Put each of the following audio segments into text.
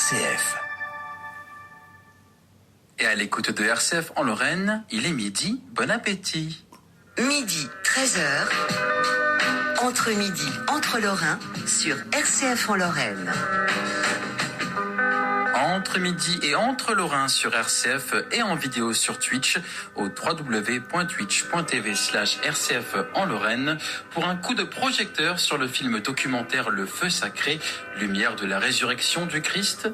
RCF. Et à l'écoute de RCF en Lorraine, il est midi, bon appétit. Midi, 13h, entre midi, entre Lorrains, sur RCF en Lorraine. Entre midi et entre Lorrains sur RCF et en vidéo sur Twitch au www.twitch.tv/RCF en Lorraine pour un coup de projecteur sur le film documentaire Le Feu Sacré, lumière de la résurrection du Christ.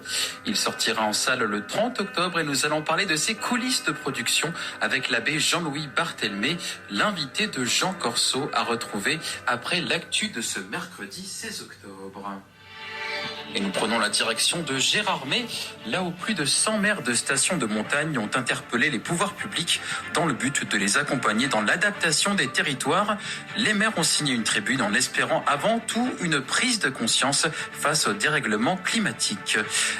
Il sortira en salle le 30 octobre et nous allons parler de ses coulisses de production avec l'abbé Jean-Louis Barthelmé, l'invité de Jean Corso à retrouver après l'actu de ce mercredi 16 octobre. Et nous prenons la direction de Gérardmer, là où plus de 100 maires de stations de montagne ont interpellé les pouvoirs publics dans le but de les accompagner dans l'adaptation des territoires. Les maires ont signé une tribune en espérant avant tout une prise de conscience face au dérèglement climatique.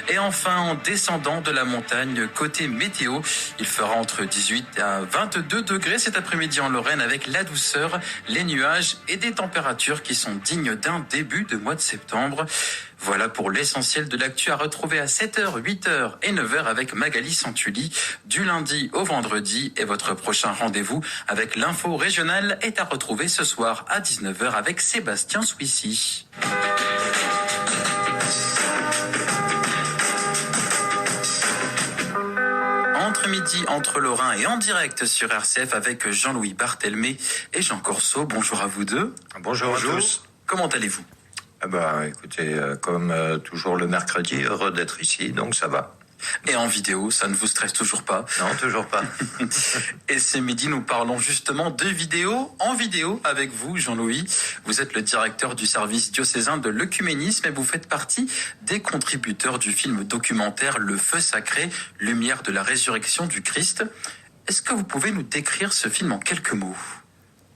Et enfin, en descendant de la montagne, côté météo, il fera entre 18 à 22 degrés cet après-midi en Lorraine avec la douceur, les nuages et des températures qui sont dignes d'un début de mois de septembre. Voilà pour l'essentiel de l'actu à retrouver à 7h, 8h et 9h avec Magali Santulli du lundi au vendredi. Et votre prochain rendez-vous avec l'info régionale est à retrouver ce soir à 19h avec Sébastien Souissy. Entre midi, entre Lorrains et en direct sur RCF avec Jean-Louis Barthelmé et Jean Corso. Bonjour à vous deux. Bonjour à tous. Comment allez-vous ? Écoutez, comme toujours le mercredi, heureux d'être ici, donc ça va. Et en vidéo, ça ne vous stresse toujours pas ? Non, toujours pas. Et ce midi, nous parlons justement de vidéo, en vidéo avec vous, Jean-Louis. Vous êtes le directeur du service diocésain de l'œcuménisme et vous faites partie des contributeurs du film documentaire Le Feu Sacré, lumière de la résurrection du Christ. Est-ce que vous pouvez nous décrire ce film en quelques mots ?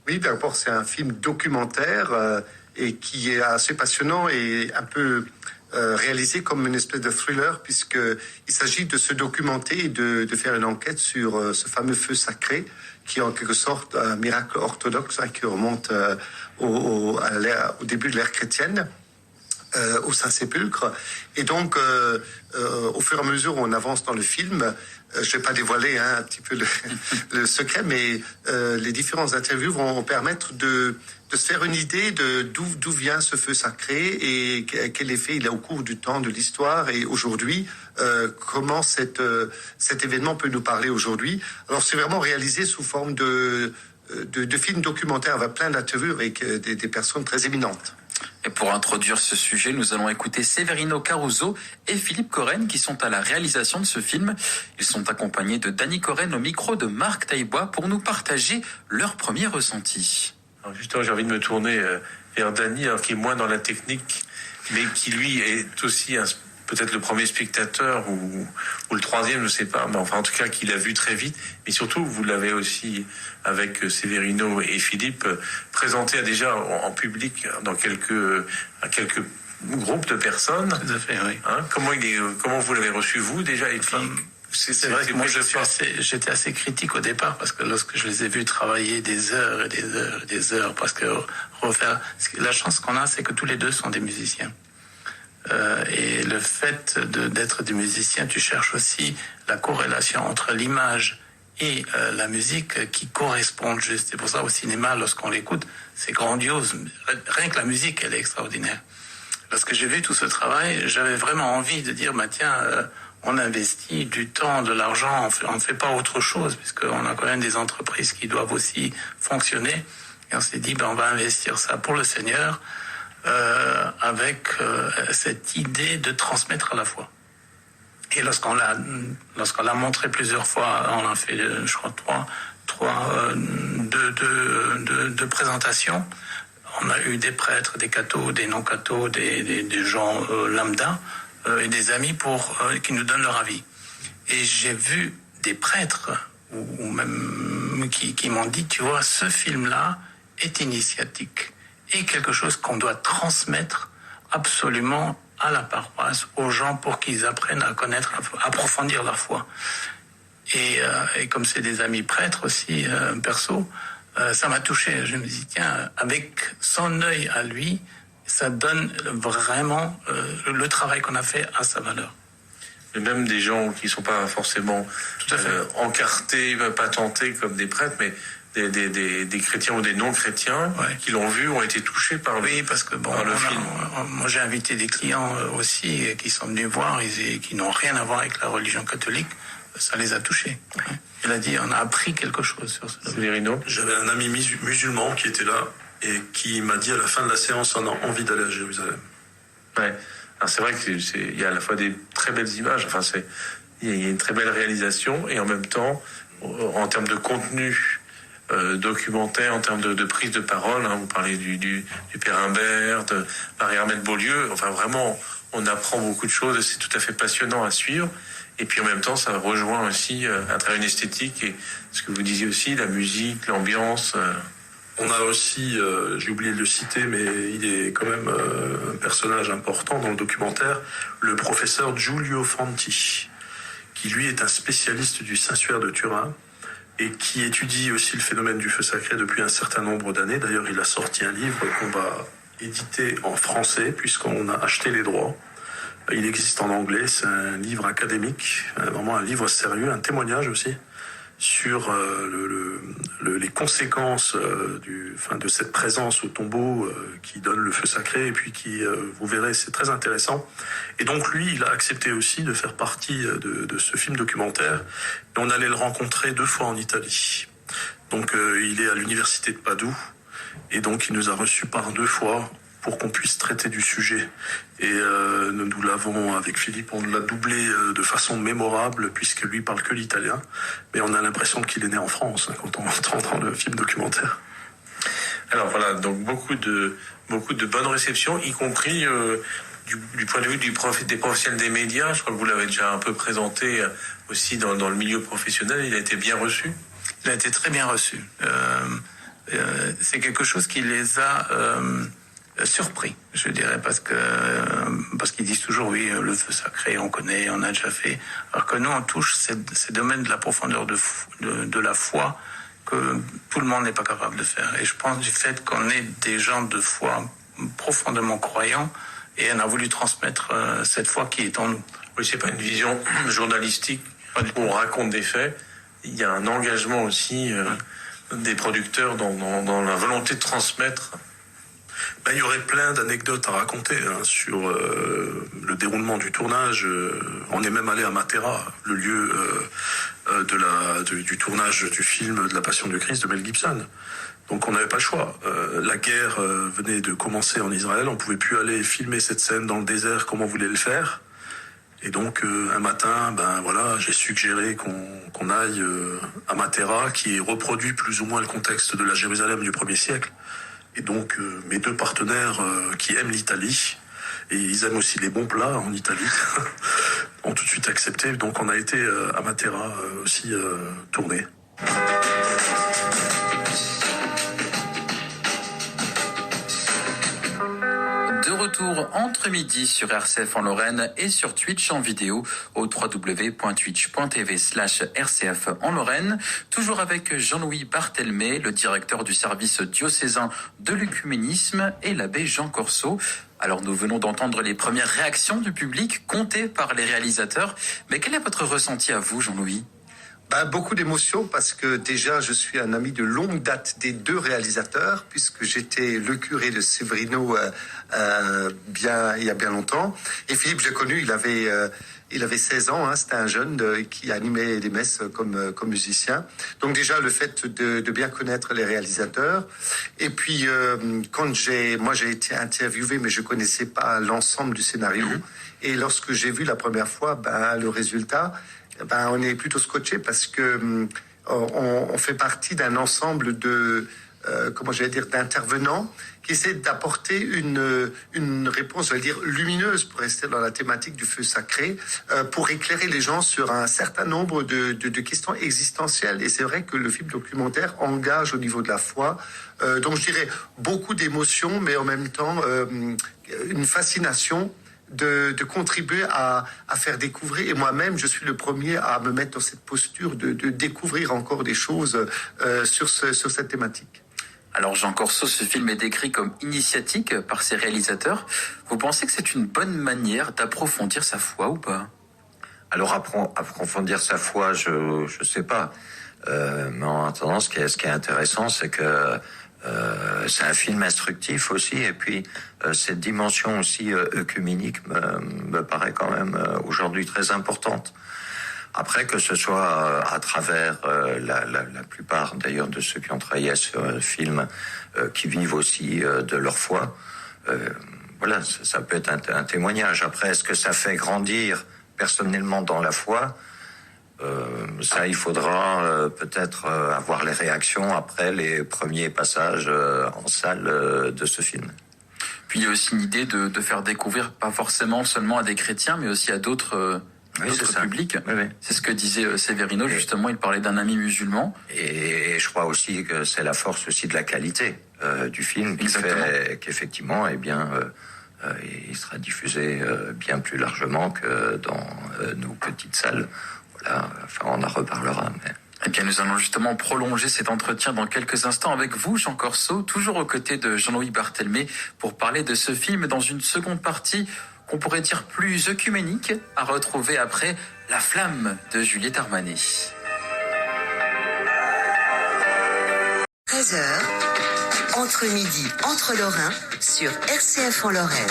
Oui, d'abord, c'est un film documentaire et qui est assez passionnant et un peu réalisé comme une espèce de thriller, puisqu'il s'agit de se documenter et de faire une enquête sur ce fameux feu sacré, qui est en quelque sorte un miracle orthodoxe qui remonte au début de l'ère chrétienne, au Saint-Sépulcre. Et donc, au fur et à mesure où on avance dans le film, je ne vais pas dévoiler un petit peu le secret, mais les différentes interviews vont permettre de se faire une idée de d'où vient ce feu sacré et quel effet il a au cours du temps, de l'histoire et aujourd'hui, comment cet événement peut nous parler aujourd'hui. Alors c'est vraiment réalisé sous forme de films documentaires avec plein d'interviews avec des personnes très éminentes. Et pour introduire ce sujet, nous allons écouter Severino Caruso et Philippe Corren qui sont à la réalisation de ce film. Ils sont accompagnés de Danny Corren au micro de Marc Taillebois pour nous partager leur premier ressenti. Alors justement, j'ai envie de me tourner vers Danny, qui est moins dans la technique, mais qui lui est aussi peut-être le premier spectateur ou le troisième, je ne sais pas, mais enfin en tout cas qui l'a vu très vite. Mais surtout, vous l'avez aussi avec Severino et Philippe présenté déjà en public dans quelques groupes de personnes. Tout à fait, oui. Comment vous l'avez reçu vous déjà et puis, c'est vrai que moi j'étais assez critique au départ parce que lorsque je les ai vus travailler des heures et des heures et des heures, parce que la chance qu'on a, c'est que tous les deux sont des musiciens. Et le fait d'être des musiciens, tu cherches aussi la corrélation entre l'image et la musique qui correspondent juste. C'est pour ça au cinéma, lorsqu'on l'écoute, c'est grandiose. Rien que la musique, elle est extraordinaire. Lorsque j'ai vu tout ce travail, j'avais vraiment envie de dire, on investit du temps, de l'argent, on ne fait pas autre chose, puisqu'on a quand même des entreprises qui doivent aussi fonctionner. Et on s'est dit, on va investir ça pour le Seigneur, avec cette idée de transmettre à la foi. Et lorsqu'on l'a montré plusieurs fois, on a fait, je crois, deux présentations. On a eu des prêtres, des cathos, des non-cathos, des gens lambda et des amis qui nous donnent leur avis. Et j'ai vu des prêtres ou même qui m'ont dit, tu vois, ce film-là est initiatique et quelque chose qu'on doit transmettre absolument à la paroisse, aux gens pour qu'ils apprennent à connaître, à approfondir leur foi. Et comme c'est des amis prêtres aussi, perso, ça m'a touché. Je me dis, tiens, avec son œil à lui, ça donne vraiment le travail qu'on a fait à sa valeur. mais même des gens qui sont pas forcément encartés, patentés comme des prêtres, mais des chrétiens ou des non-chrétiens qui l'ont vu ont été touchés par le, parce que par le film. Moi, j'ai invité des clients aussi qui sont venus voir et qui n'ont rien à voir avec la religion catholique. Ça les a touchés. Il a dit, on a appris quelque chose sur ce domaine. J'avais un ami musulman qui était là et qui m'a dit à la fin de la séance, on a envie d'aller à Jérusalem. Ouais. Alors c'est vrai qu'il y a à la fois des très belles images, enfin il y a une très belle réalisation et en même temps, en termes de contenu documentaire, en termes de prise de parole, vous parlez du Père Humbert, de Marie-Armelle Beaulieu, enfin vraiment, on apprend beaucoup de choses et c'est tout à fait passionnant à suivre. Et puis en même temps, ça rejoint aussi à travers une esthétique et ce que vous disiez aussi, la musique, l'ambiance. On a aussi, j'ai oublié de le citer, mais il est quand même un personnage important dans le documentaire, le professeur Giulio Fanti, qui lui est un spécialiste du Saint-Suaire de Turin et qui étudie aussi le phénomène du feu sacré depuis un certain nombre d'années. D'ailleurs, il a sorti un livre qu'on va éditer en français puisqu'on a acheté les droits. Il existe en anglais, c'est un livre académique, vraiment un livre sérieux, un témoignage aussi sur les conséquences de cette présence au tombeau qui donne le feu sacré et puis qui, vous verrez, c'est très intéressant. Et donc lui, il a accepté aussi de faire partie de ce film documentaire. Et on allait le rencontrer 2 fois en Italie. Donc il est à l'université de Padoue et donc il nous a reçus par 2 fois pour qu'on puisse traiter du sujet. Et nous l'avons, avec Philippe, on l'a doublé de façon mémorable, puisque lui parle que l'italien. Mais on a l'impression qu'il est né en France, quand on entend dans le film documentaire. Alors voilà, donc beaucoup de bonnes réceptions, y compris du point de vue des professionnels des médias. Je crois que vous l'avez déjà un peu présenté aussi dans le milieu professionnel. Il a été bien reçu. Il a été très bien reçu. C'est quelque chose qui les a surpris, je dirais, parce qu'ils disent toujours oui, le feu sacré, on connaît, on a déjà fait. Alors que nous, on touche ces domaines de la profondeur de la foi que tout le monde n'est pas capable de faire. Et je pense du fait qu'on est des gens de foi profondément croyants et on a voulu transmettre cette foi qui est en nous. Oui, c'est pas une vision journalistique où on raconte des faits. Il y a un engagement aussi des producteurs dans la volonté de transmettre. Il y aurait plein d'anecdotes à raconter sur le déroulement du tournage. On est même allé à Matera, le lieu du tournage du film de la Passion du Christ de Mel Gibson. Donc on n'avait pas le choix. La guerre venait de commencer en Israël, on pouvait plus aller filmer cette scène dans le désert comme on voulait le faire. Et donc un matin, j'ai suggéré qu'on aille à Matera, qui reproduit plus ou moins le contexte de la Jérusalem du 1er siècle. Et donc, mes 2 partenaires qui aiment l'Italie, et ils aiment aussi les bons plats en Italie, ont tout de suite accepté. Donc, on a été à Matera aussi tourner. De retour entre midi sur RCF en Lorraine et sur Twitch en vidéo au www.twitch.tv/RCF en Lorraine. Toujours avec Jean-Louis Barthelmé, le directeur du service diocésain de l'œcuménisme, et l'abbé Jean Corseau. Alors nous venons d'entendre les premières réactions du public comptées par les réalisateurs. Mais quel est votre ressenti à vous, Jean-Louis ? Beaucoup d'émotions parce que déjà je suis un ami de longue date des 2 réalisateurs puisque j'étais le curé de Severino il y a bien longtemps. Et Philippe, j'ai connu, il avait 16 ans, c'était un jeune qui animait des messes comme musicien. Donc déjà le fait de bien connaître les réalisateurs. Et puis quand j'ai été interviewé, mais je connaissais pas l'ensemble du scénario. Et lorsque j'ai vu la première fois, le résultat. On est plutôt scotché parce que on fait partie d'un ensemble d'intervenants qui essaient d'apporter une réponse, lumineuse pour rester dans la thématique du feu sacré, pour éclairer les gens sur un certain nombre de questions existentielles. Et c'est vrai que le film documentaire engage au niveau de la foi. Donc je dirais beaucoup d'émotions, mais en même temps une fascination de contribuer à faire découvrir. Et moi-même, je suis le premier à me mettre dans cette posture de découvrir encore des choses sur cette thématique. Alors Jean Corseau, ce film est décrit comme initiatique par ses réalisateurs. Vous pensez que c'est une bonne manière d'approfondir sa foi ou pas ? Alors approfondir sa foi, je sais pas. Mais en attendant, ce qui est intéressant, c'est que c'est un film instructif aussi, et puis cette dimension aussi œcuménique me paraît quand même aujourd'hui très importante. Après, que ce soit à travers la plupart d'ailleurs de ceux qui ont travaillé sur le film, qui vivent aussi de leur foi, voilà, ça peut être un témoignage. Après, est-ce que ça fait grandir personnellement dans la foi ? Ça, il faudra peut-être avoir les réactions après les premiers passages en salle de ce film. Puis il y a aussi une idée de faire découvrir, pas forcément seulement à des chrétiens, mais aussi à d'autres publics. Oui. C'est ce que disait Severino, justement, il parlait d'un ami musulman. Et je crois aussi que c'est la force aussi de la qualité du film qui fait qu'effectivement, il sera diffusé bien plus largement que dans nos petites salles. Voilà, enfin, on en reparlera. Mais... Eh bien, nous allons justement prolonger cet entretien dans quelques instants avec vous, Jean Corso, toujours aux côtés de Jean-Louis Barthelmé, pour parler de ce film dans une seconde partie qu'on pourrait dire plus œcuménique, à retrouver après La Flamme de Juliette Armanet. 13h, entre midi, entre Lorrain, sur RCF en Lorraine.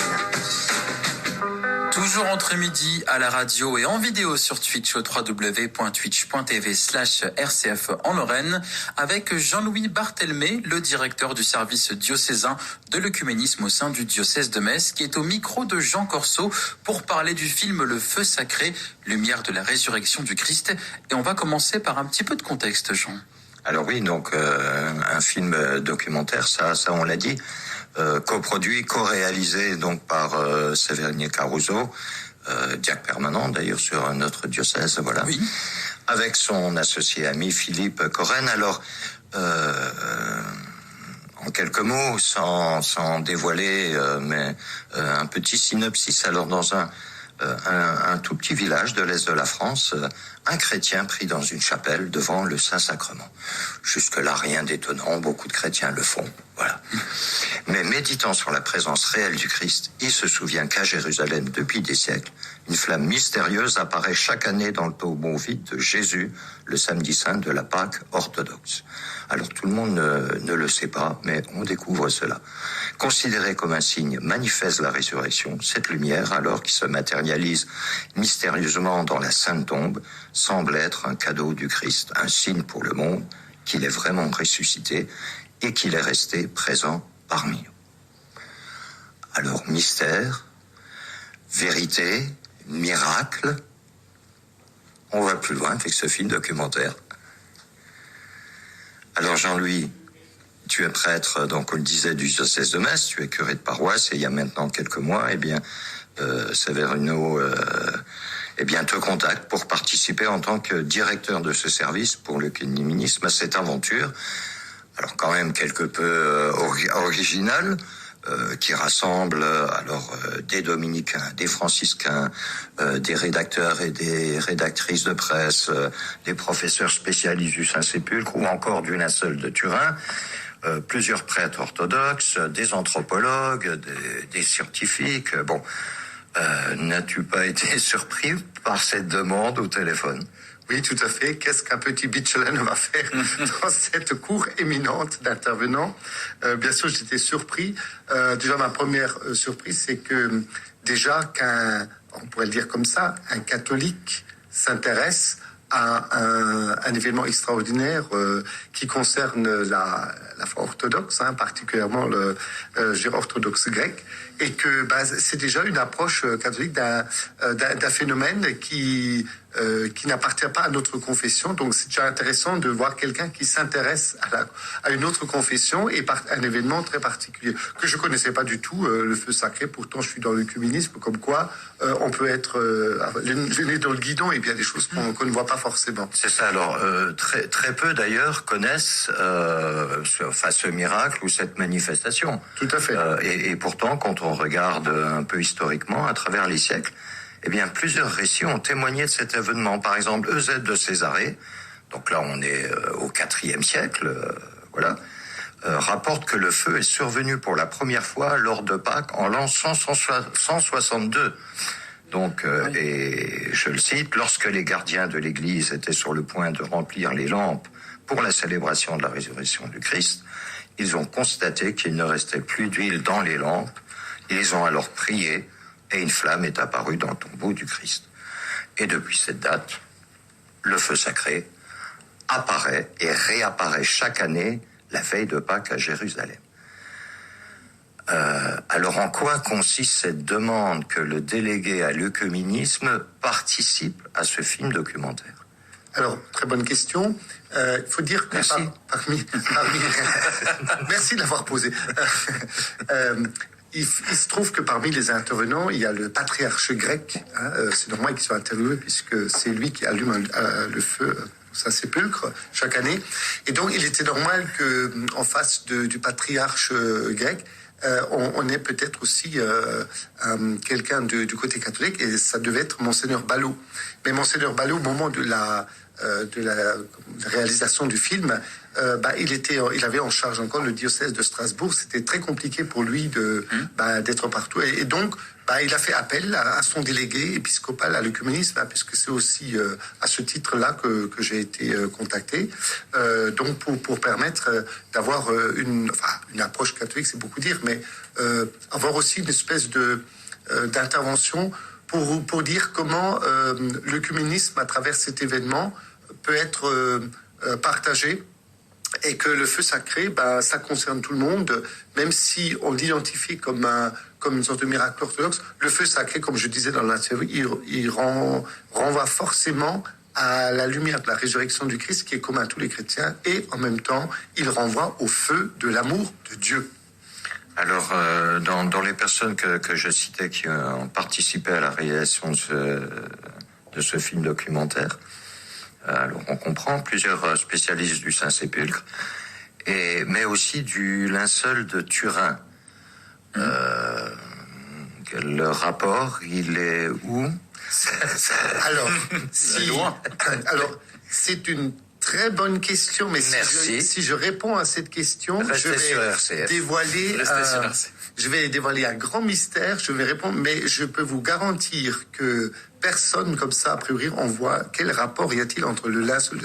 Toujours entre midi à la radio et en vidéo sur Twitch au www.twitch.tv/RCF en Lorraine avec Jean-Louis Barthelmé, le directeur du service diocésain de l'œcuménisme au sein du diocèse de Metz, qui est au micro de Jean Corso pour parler du film Le Feu Sacré, lumière de la résurrection du Christ. Et on va commencer par un petit peu de contexte, Jean. Alors oui, donc un film documentaire, ça on l'a dit. Coproduit, co-réalisé donc par Severino Caruso, diacre permanent d'ailleurs sur notre diocèse, voilà, oui. Avec son associé ami Philippe Corren. Alors, en quelques mots, sans dévoiler, mais un petit synopsis. Alors, dans un tout petit village de l'Est de la France, un chrétien prie dans une chapelle devant le Saint-Sacrement. Jusque-là, rien d'étonnant, beaucoup de chrétiens le font, voilà. Mais méditant sur la présence réelle du Christ, il se souvient qu'à Jérusalem, depuis des siècles, une flamme mystérieuse apparaît chaque année dans le tombeau vide de Jésus, le samedi saint de la Pâque orthodoxe. Alors tout le monde ne le sait pas, mais on découvre cela. Considérée comme un signe manifeste de la résurrection, cette lumière, alors qui se matérialise mystérieusement dans la Sainte Tombe, semble être un cadeau du Christ, un signe pour le monde qu'il est vraiment ressuscité et qu'il est resté présent parmi nous. Alors mystère, vérité, miracle, on va plus loin avec ce film documentaire. Alors Jean-Louis, tu es prêtre, donc on le disait, du diocèse de Metz, tu es curé de paroisse, et il y a maintenant quelques mois, Severino te contacte pour participer en tant que directeur de ce service pour l'œcuménisme à cette aventure. Alors quand même quelque peu originale, qui rassemble des dominicains, des franciscains, des rédacteurs et des rédactrices de presse, des professeurs spécialistes du Saint-Sépulcre ou encore du linceul de Turin, plusieurs prêtres orthodoxes, des anthropologues, des scientifiques. Bon, n'as-tu pas été surpris par cette demande au téléphone ? Oui, tout à fait. Qu'est-ce qu'un petit Bichelin va faire dans cette cour éminente d'intervenants ? Bien sûr, j'étais surpris. Déjà, ma première surprise, c'est que déjà on pourrait le dire comme ça, un catholique s'intéresse à un événement extraordinaire qui concerne la foi orthodoxe, particulièrement le orthodoxe grec, et que c'est déjà une approche catholique d'un phénomène qui n'appartient pas à notre confession. Donc c'est déjà intéressant de voir quelqu'un qui s'intéresse à une autre confession et par un événement très particulier que je connaissais pas du tout, le feu sacré. Pourtant je suis dans l'œcuménisme, comme quoi on peut être le nez dans le guidon et bien des choses qu'on ne voit pas forcément. C'est ça. Alors très peu d'ailleurs connaissent ce miracle ou cette manifestation. Tout à fait. Et pourtant, quand on regarde un peu historiquement à travers les siècles, eh bien, plusieurs récits ont témoigné de cet événement. Par exemple, Eusèbe de Césarée, donc là on est au IVe siècle, rapporte que le feu est survenu pour la première fois lors de Pâques en l'an 162. Donc, et je le cite, lorsque les gardiens de l'église étaient sur le point de remplir les lampes pour la célébration de la résurrection du Christ, ils ont constaté qu'il ne restait plus d'huile dans les lampes. Ils ont alors prié et une flamme est apparue dans le tombeau du Christ. Et depuis cette date, le feu sacré apparaît et réapparaît chaque année la veille de Pâques à Jérusalem. Alors en quoi consiste cette demande que le délégué à l'œcuménisme participe à ce film documentaire? Alors, très bonne question. Il faut dire que Merci. parmi merci de l'avoir posé. Il se trouve que parmi les intervenants, il y a le patriarche grec. C'est normal qu'il soit interviewé puisque c'est lui qui allume le feu au Saint-Sépulcre chaque année. Et donc, il était normal que, en face du patriarche grec, on ait peut-être aussi quelqu'un du côté catholique, et ça devait être Monseigneur Ballot. Mais Monseigneur Ballot, au moment de la réalisation du film, il avait en charge encore le diocèse de Strasbourg. C'était très compliqué pour lui d'être partout. Et donc, il a fait appel à son délégué épiscopal à l'œcuménisme, puisque c'est aussi à ce titre-là que j'ai été contacté. Donc, pour permettre d'avoir une approche catholique, c'est beaucoup dire, mais avoir aussi une espèce d'intervention pour dire comment l'œcuménisme, à travers cet événement, peut être partagé, et que le feu sacré, ça concerne tout le monde, même si on l'identifie comme une sorte de miracle orthodoxe. Le feu sacré, comme je disais dans l'interview, il renvoie forcément à la lumière de la résurrection du Christ qui est commun à tous les chrétiens, et en même temps, il renvoie au feu de l'amour de Dieu. Alors, dans les personnes que je citais qui ont participé à la réalisation de ce film documentaire, alors on comprend plusieurs spécialistes du Saint-Sépulcre, mais aussi du linceul de Turin. Le rapport, il est où? Alors, c'est une très bonne question, mais si je réponds à cette question, je vais dévoiler un grand mystère. Je vais répondre, mais je peux vous garantir que personne comme ça, a priori, on voit quel rapport y a-t-il entre le linceul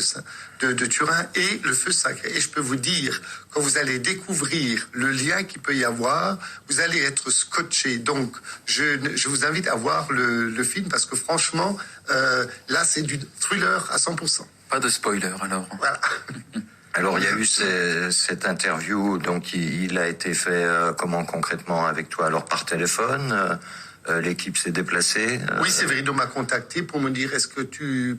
de Turin et le feu sacré. Et je peux vous dire, quand vous allez découvrir le lien qu'il peut y avoir, vous allez être scotché. Donc, je vous invite à voir le film, parce que franchement, là, c'est du thriller à 100%. Pas de spoiler, alors. Voilà. Alors, il y a eu cette interview, donc il a été fait comment concrètement avec toi? Alors, par téléphone, l'équipe s'est déplacée. Oui, Séverino m'a contacté pour me dire est-ce que tu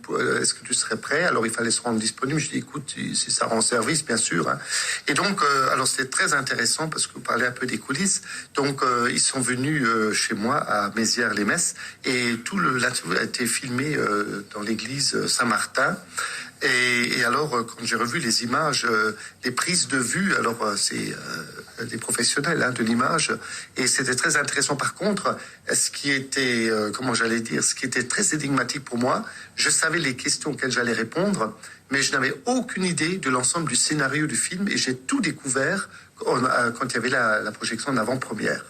serais prêt? Alors, il fallait se rendre disponible. Je dis écoute, si ça rend service, bien sûr. Hein. Et donc, alors c'était très intéressant parce que vous parlez un peu des coulisses. Donc, ils sont venus chez moi à Mézières-les-Messes, et tout l'interview a été filmé dans l'église Saint-Martin. Et alors, quand j'ai revu les images, les prises de vue, alors c'est des professionnels de l'image, et c'était très intéressant. Par contre, ce qui était, ce qui était très énigmatique pour moi, je savais les questions auxquelles j'allais répondre, mais je n'avais aucune idée de l'ensemble du scénario du film, et j'ai tout découvert quand il y avait la projection en avant-première.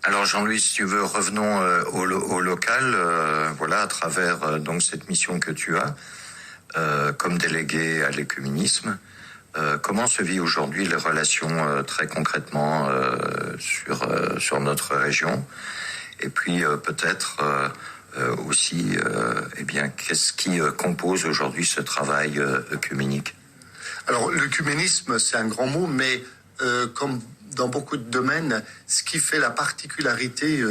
Alors Jean-Louis, si tu veux, revenons au local, voilà, à travers donc cette mission que tu as. Comme délégué à l'œcuménisme, comment se vit aujourd'hui les relations très concrètement sur notre région, et puis peut-être aussi qu'est-ce qui compose aujourd'hui ce travail œcuménique? Alors l'œcuménisme, c'est un grand mot, mais comme dans beaucoup de domaines, ce qui fait la particularité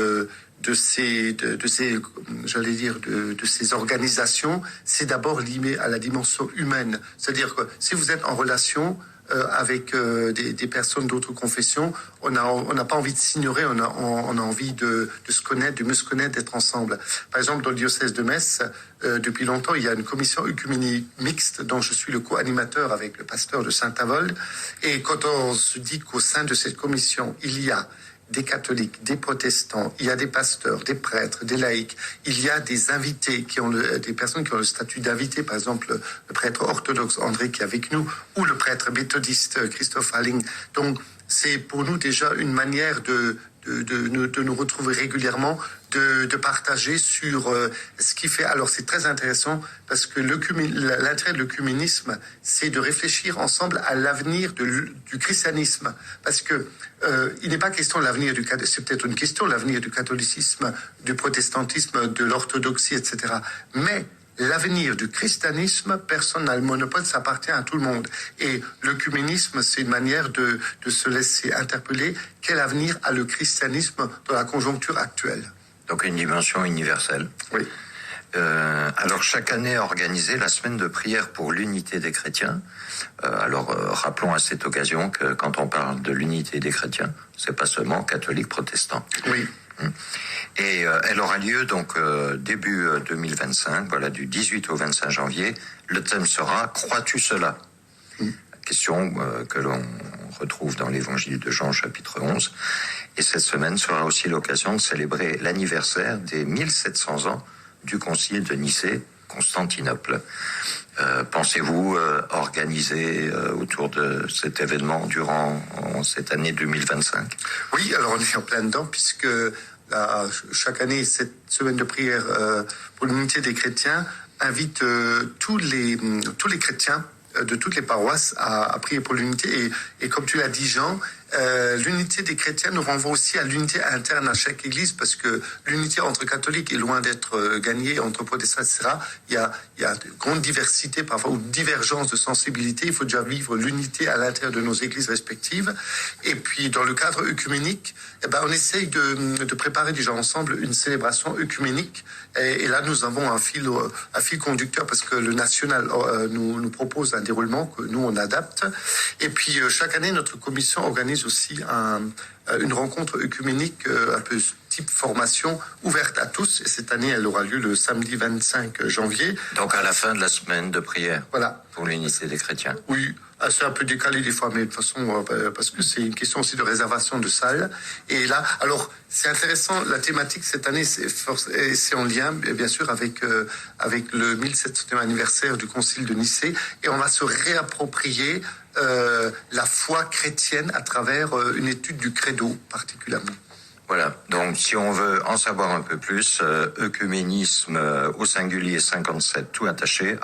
de ces organisations, c'est d'abord lié à la dimension humaine. C'est-à-dire que si vous êtes en relation avec des personnes d'autres confessions, on n'a pas envie de s'ignorer, on a envie de se connaître, de mieux se connaître, d'être ensemble. Par exemple, dans le diocèse de Metz, depuis longtemps, il y a une commission œcuménique mixte dont je suis le co-animateur avec le pasteur de Saint-Avold. Et quand on se dit qu'au sein de cette commission, il y a des catholiques, des protestants, il y a des pasteurs, des prêtres, des laïcs, il y a des invités des personnes qui ont le statut d'invité, par exemple le prêtre orthodoxe André qui est avec nous, ou le prêtre méthodiste Christophe Halling. Donc c'est pour nous déjà une manière de de nous retrouver régulièrement, de partager sur ce qui fait. Alors c'est très intéressant parce que l'intérêt de l'œcuménisme, c'est de réfléchir ensemble à l'avenir du christianisme. Parce que il n'est pas question de l'avenir c'est peut-être une question, l'avenir du catholicisme, du protestantisme, de l'orthodoxie, etc. Mais l'avenir du christianisme, personne n'a le monopole, ça appartient à tout le monde. Et l'œcuménisme, c'est une manière de se laisser interpeller. Quel avenir a le christianisme dans la conjoncture actuelle ? Donc une dimension universelle. Oui. Alors chaque année est organisée la semaine de prière pour l'unité des chrétiens. Rappelons à cette occasion que quand on parle de l'unité des chrétiens, c'est pas seulement catholiques, protestants. Oui. Et elle aura lieu donc début 2025, voilà, du 18 au 25 janvier. Le thème sera « Crois-tu cela ?» Question que l'on retrouve dans l'évangile de Jean chapitre 11. Et cette semaine sera aussi l'occasion de célébrer l'anniversaire des 1700 ans du concile de Nicée, Constantinople. Pensez-vous organiser autour de cet événement durant cette année 2025 ? Oui, alors on est en plein dedans puisque chaque année, cette semaine de prière pour l'unité des chrétiens invite tous les chrétiens de toutes les paroisses à prier pour l'unité. Et comme tu l'as dit, Jean, l'unité des chrétiens nous renvoie aussi à l'unité interne à chaque église, parce que l'unité entre catholiques est loin d'être gagnée, entre protestants, etc. Il y a une grande diversité parfois, ou divergence de sensibilité. Il faut déjà vivre l'unité à l'intérieur de nos églises respectives. Et puis, dans le cadre œcuménique, on essaye de préparer déjà ensemble une célébration œcuménique. Et là, nous avons un fil conducteur, parce que le national nous propose un déroulement que nous, on adapte. Et puis, chaque année, notre commission organise aussi une rencontre œcuménique un peu type formation ouverte à tous. Et cette année, elle aura lieu le samedi 25 janvier. Donc à la fin de la semaine de prière. Voilà. Pour l'unité des chrétiens. Oui, c'est un peu décalé des fois, mais de toute façon, parce que c'est une question aussi de réservation de salles. Et là, alors, c'est intéressant, la thématique cette année, c'est en lien, bien sûr, avec le 1700e anniversaire du concile de Nicée. Et on va se réapproprier la foi chrétienne à travers une étude du credo, particulièrement. Voilà, donc si on veut en savoir un peu plus, œcuménisme au singulier 57 tout attaché,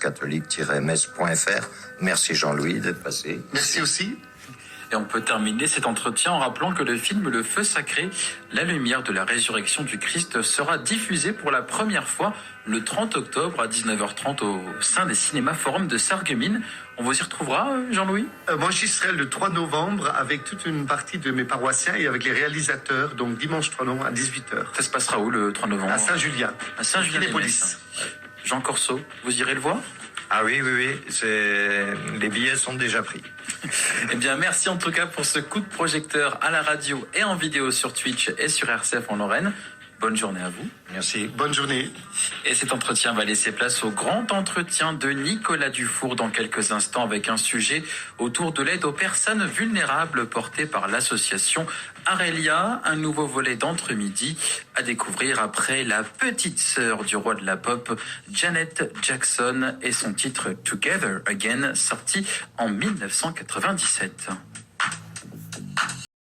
@catholique-messe.fr. Merci Jean-Louis d'être passé. Merci aussi. Et on peut terminer cet entretien en rappelant que le film Le Feu Sacré, la lumière de la résurrection du Christ sera diffusé pour la première fois le 30 octobre à 19h30 au sein des cinémas Forum de Sarreguemines. On vous y retrouvera, Jean-Louis ? Moi, j'y serai le 3 novembre avec toute une partie de mes paroissiens et avec les réalisateurs, donc dimanche 3 novembre à 18h. Ça se passera où le 3 novembre ? À Saint-Julien. À Saint-Julien-des-Polices. Jean Corso, vous irez le voir ? Ah oui, les billets sont déjà pris. Eh bien, merci en tout cas pour ce coup de projecteur à la radio et en vidéo sur Twitch et sur RCF en Lorraine. Bonne journée à vous. Merci. Bonne journée. Et cet entretien va laisser place au grand entretien de Nicolas Dufour dans quelques instants avec un sujet autour de l'aide aux personnes vulnérables porté par l'association Arelia, un nouveau volet d'entre-midi à découvrir après la petite sœur du roi de la pop, Janet Jackson, et son titre Together Again, sorti en 1997.